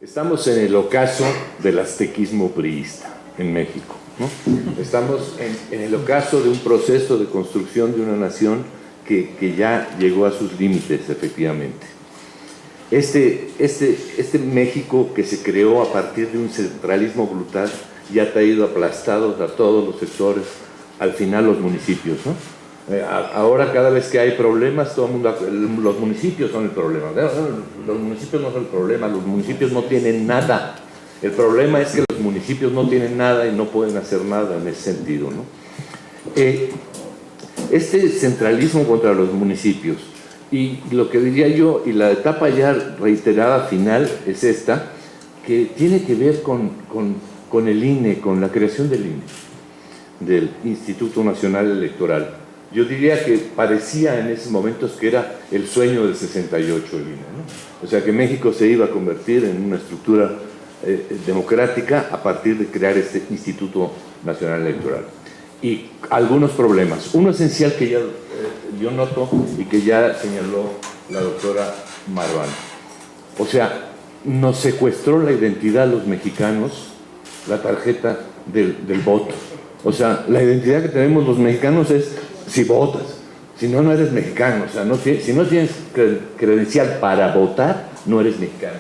Estamos en el ocaso del aztequismo priista en México, ¿no? Estamos en el ocaso de un proceso de construcción de una nación que ya llegó a sus límites, efectivamente. Este México que se creó a partir de un centralismo brutal ya ha traído aplastados a todos los sectores, al final los municipios, ¿no? Ahora cada vez que hay problemas, todo el mundo, los municipios son el problema. Los municipios no son el problema, los municipios no tienen nada. El problema es que los municipios no tienen nada y no pueden hacer nada en ese sentido, ¿no? Este centralismo contra los municipios, y lo que diría yo, y la etapa ya reiterada final es esta, que tiene que ver con el INE, con la creación del INE, del Instituto Nacional Electoral. Yo diría que parecía en esos momentos que era el sueño del 68 el INE, ¿no? O sea, que México se iba a convertir en una estructura democrática a partir de crear este Instituto Nacional Electoral. Y algunos problemas. Uno esencial que ya yo noto y que ya señaló la doctora Marván. O sea, nos secuestró la identidad a los mexicanos, la tarjeta del voto. O sea, la identidad que tenemos los mexicanos es si votas, si no, no eres mexicano. O sea, si no tienes credencial para votar, no eres mexicano.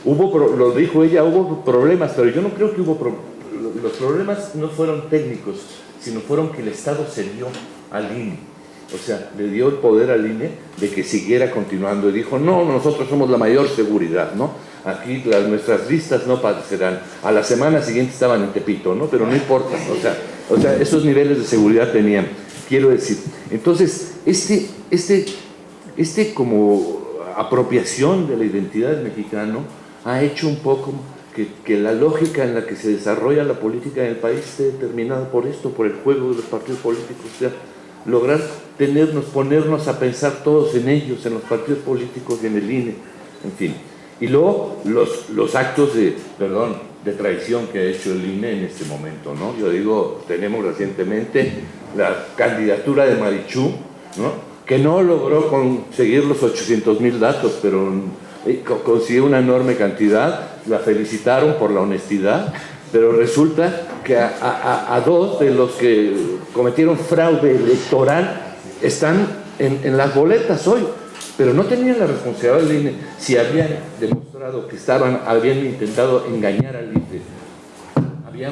Lo dijo ella, hubo problemas, pero yo no creo que los problemas no fueron técnicos, sino fueron que el Estado se dio al INE. O sea, le dio el poder al INE de que siguiera continuando y dijo, no, nosotros somos la mayor seguridad, ¿no? Aquí nuestras listas no parecerán. A la semana siguiente estaban en Tepito, ¿no? Pero no importa, o sea, esos niveles de seguridad tenían, quiero decir. Entonces, como apropiación de la identidad del mexicano ha hecho un poco que la lógica en la que se desarrolla la política en el país esté determinada por esto, por el juego de los partidos políticos, o sea, lograr ponernos a pensar todos en ellos, en los partidos políticos y en el INE, en fin. Y luego los actos de traición que ha hecho el INE en este momento, ¿no? Yo digo, tenemos recientemente la candidatura de Marichú, ¿no? Que no logró conseguir los 800,000 datos, pero consiguió una enorme cantidad, la felicitaron por la honestidad, pero resulta que a dos de los que cometieron fraude electoral están en las boletas hoy, pero no tenían la responsabilidad del INE si habían demostrado que habían intentado engañar al INE. Había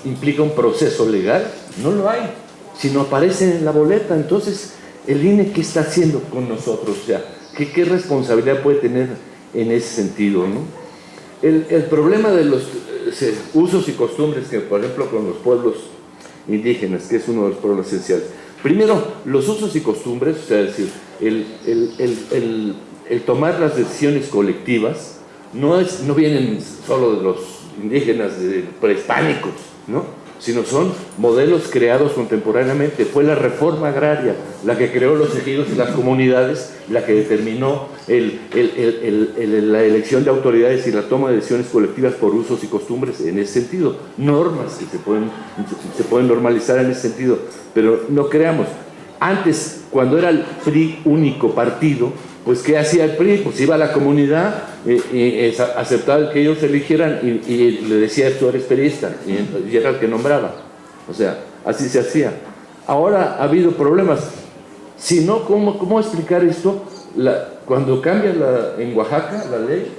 implica un proceso legal, no lo hay, si no aparecen en la boleta. Entonces, el INE, ¿qué está haciendo con nosotros? O sea, ¿qué responsabilidad puede tener en ese sentido, ¿no? El problema de los usos y costumbres que, por ejemplo, con los pueblos indígenas, que es uno de los problemas esenciales. Primero, los usos y costumbres, o sea, es decir, el tomar las decisiones colectivas no vienen solo de los indígenas prehispánicos, ¿no? Sino son modelos creados contemporáneamente. Fue la reforma agraria la que creó los ejidos y las comunidades, la que determinó la elección de autoridades y la toma de decisiones colectivas por usos y costumbres en ese sentido. Normas que se pueden normalizar en ese sentido, pero no creamos. Antes, cuando era el PRI único partido, pues ¿qué hacía el PRI? Pues iba a la comunidad, aceptaba que ellos eligieran y le decía, tú eres periodista, y era el que nombraba. O sea, así se hacía. Ahora ha habido problemas. Si no, ¿cómo explicar esto? Cuando cambia en Oaxaca la ley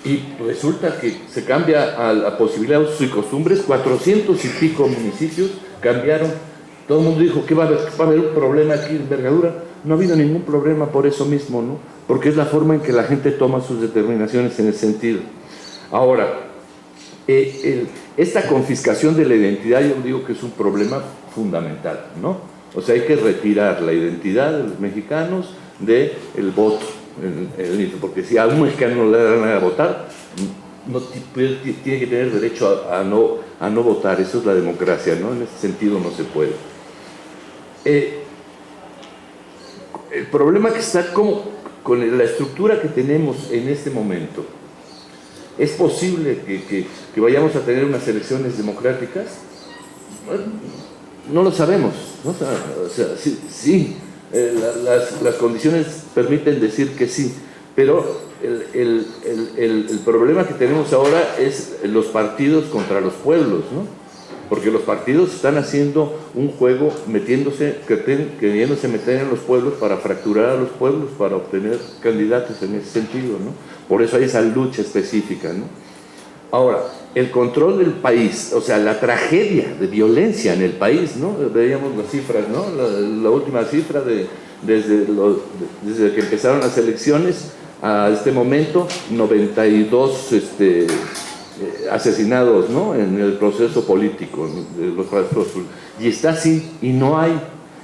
y resulta que se cambia a la posibilidad de usos y costumbres, 400 y pico municipios cambiaron. Todo el mundo dijo que va a haber un problema aquí de envergadura. No ha habido ningún problema por eso mismo, ¿no? Porque es la forma en que la gente toma sus determinaciones en ese sentido. Ahora, esta confiscación de la identidad, yo digo que es un problema fundamental, ¿no? O sea, hay que retirar la identidad de los mexicanos del voto, porque si a un mexicano no le dan a votar, no tiene que tener derecho a no votar. Eso es la democracia, ¿no? En ese sentido no se puede. El problema que está con la estructura que tenemos en este momento, ¿es posible que vayamos a tener unas elecciones democráticas? No lo sabemos, ¿no? O sea, sí, las condiciones permiten decir que sí, pero el problema que tenemos ahora es los partidos contra los pueblos, ¿no? Porque los partidos están haciendo un juego queriéndose meter en los pueblos para fracturar a los pueblos, para obtener candidatos en ese sentido, ¿no? Por eso hay esa lucha específica, ¿no? Ahora, el control del país, o sea, la tragedia de violencia en el país, ¿no? Veíamos las cifras, ¿no? La última cifra desde que empezaron las elecciones a este momento, 92 asesinados, ¿no? En el proceso político de los procesos, y está así, y no hay,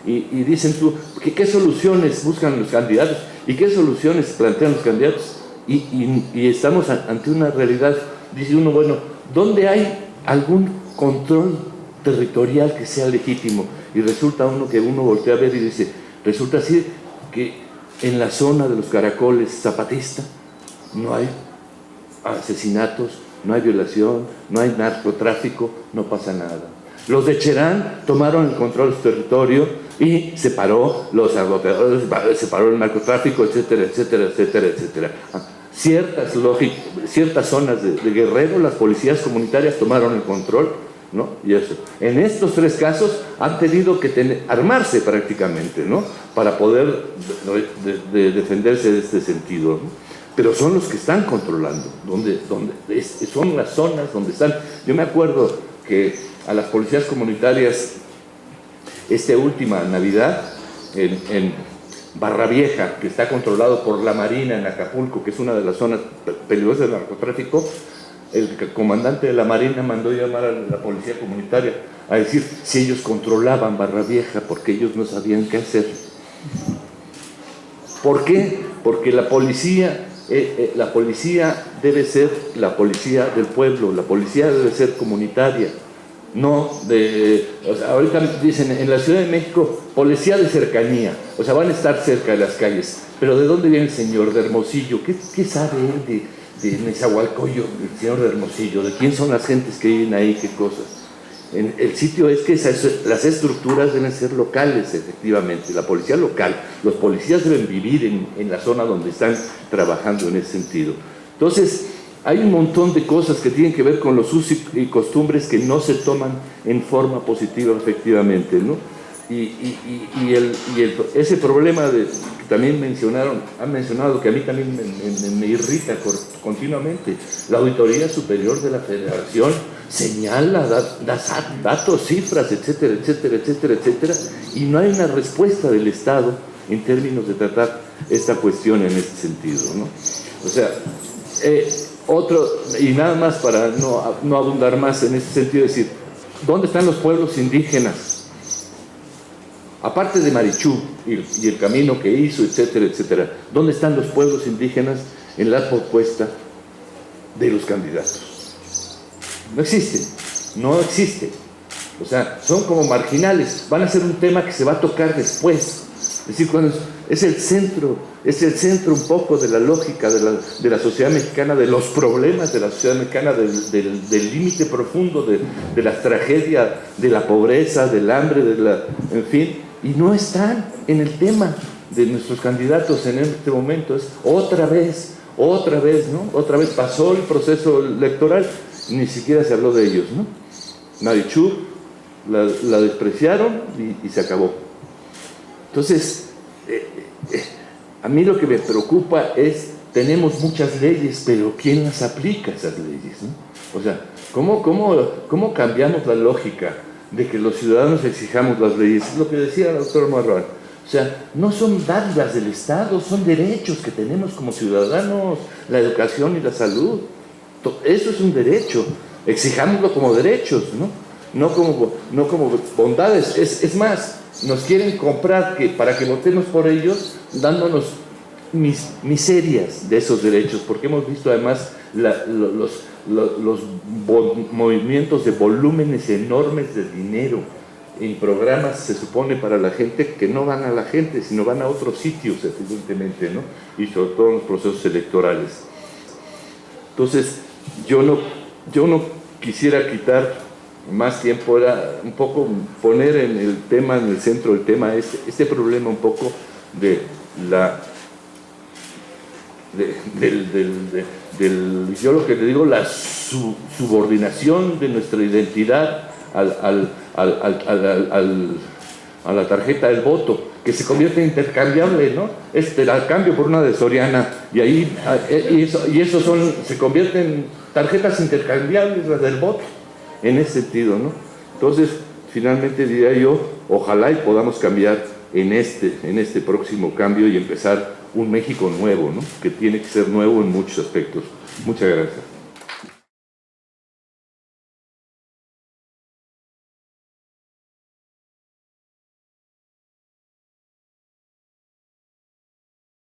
y dicen tú, ¿qué soluciones buscan los candidatos? ¿Y qué soluciones plantean los candidatos? Y estamos ante una realidad, dice uno, bueno, ¿dónde hay algún control territorial que sea legítimo? Y resulta que uno voltea a ver y dice, resulta así que en la zona de los Caracoles zapatista no hay asesinatos, no hay violación, no hay narcotráfico, no pasa nada. Los de Cherán tomaron el control del territorio y se paró los agropeadores, se paró el narcotráfico, etcétera, etcétera, etcétera, etcétera. Ciertas zonas de Guerrero, las policías comunitarias tomaron el control, ¿no? Y eso. En estos tres casos han tenido que armarse prácticamente, ¿no? Para poder defenderse de este sentido, ¿no? Pero son los que están controlando, son las zonas donde están. Yo me acuerdo que a las policías comunitarias, esta última Navidad, en Barra Vieja, que está controlado por la Marina en Acapulco, que es una de las zonas peligrosas del narcotráfico, el comandante de la Marina mandó llamar a la policía comunitaria a decir si ellos controlaban Barra Vieja, porque ellos no sabían qué hacer. ¿Por qué? Porque la policía debe ser la policía del pueblo, la policía debe ser comunitaria, no o sea, ahorita dicen en la Ciudad de México, policía de cercanía, o sea, van a estar cerca de las calles, pero ¿de dónde viene el señor de Hermosillo? ¿Qué sabe él de Nezahualcóyotl, el señor de Hermosillo? ¿De quién son las gentes que viven ahí? ¿Qué cosas? El sitio es que las estructuras deben ser locales, efectivamente, la policía local, los policías deben vivir en la zona donde están trabajando en ese sentido. Entonces, hay un montón de cosas que tienen que ver con los usos y costumbres que no se toman en forma positiva, efectivamente, ¿no? Ese problema que también han mencionado, que a mí también me irrita continuamente, la Auditoría Superior de la Federación señala, da datos, cifras, etcétera, etcétera, etcétera, etcétera, y no hay una respuesta del Estado en términos de tratar esta cuestión en este sentido, ¿no? O sea, y nada más para no abundar más en este sentido, es decir, ¿dónde están los pueblos indígenas? Aparte de Marichú y el camino que hizo, etcétera, etcétera, ¿dónde están los pueblos indígenas en la propuesta de los candidatos? No existen. O sea, son como marginales, van a ser un tema que se va a tocar después. Es decir, cuando es el centro un poco de la lógica de la sociedad mexicana, de los problemas de la sociedad mexicana, del límite profundo de la tragedia, de la pobreza, del hambre, en fin, y no están en el tema de nuestros candidatos en este momento. Es otra vez, ¿no? Otra vez pasó el proceso electoral, ni siquiera se habló de ellos, ¿no? Marichú la despreciaron y se acabó. Entonces, a mí lo que me preocupa es, tenemos muchas leyes, pero ¿quién las aplica esas leyes, ¿no? O sea, ¿cómo cambiamos la lógica de que los ciudadanos exijamos las leyes? Es lo que decía el doctor Marrón. O sea, no son dádivas del Estado, son derechos que tenemos como ciudadanos, la educación y la salud. Eso es un derecho, exijámoslo como derechos, no como bondades. Es más, nos quieren comprar para que votemos por ellos, dándonos miserias de esos derechos, porque hemos visto además los movimientos de volúmenes enormes de dinero en programas, se supone, para la gente, que no van a la gente, sino van a otros sitios, evidentemente, ¿no? Y sobre todo en los procesos electorales. Entonces, yo no quisiera quitar más tiempo, era un poco poner en el centro del tema este problema un poco de yo lo que le digo, la subordinación de nuestra identidad a la tarjeta del voto, que se convierte en intercambiable, ¿no? La cambio por una de Soriana, y ahí eso se convierten en tarjetas intercambiables, las del voto, en ese sentido, ¿no? Entonces, finalmente diría yo, ojalá y podamos cambiar en este próximo cambio y empezar un México nuevo, ¿no? Que tiene que ser nuevo en muchos aspectos. Muchas gracias.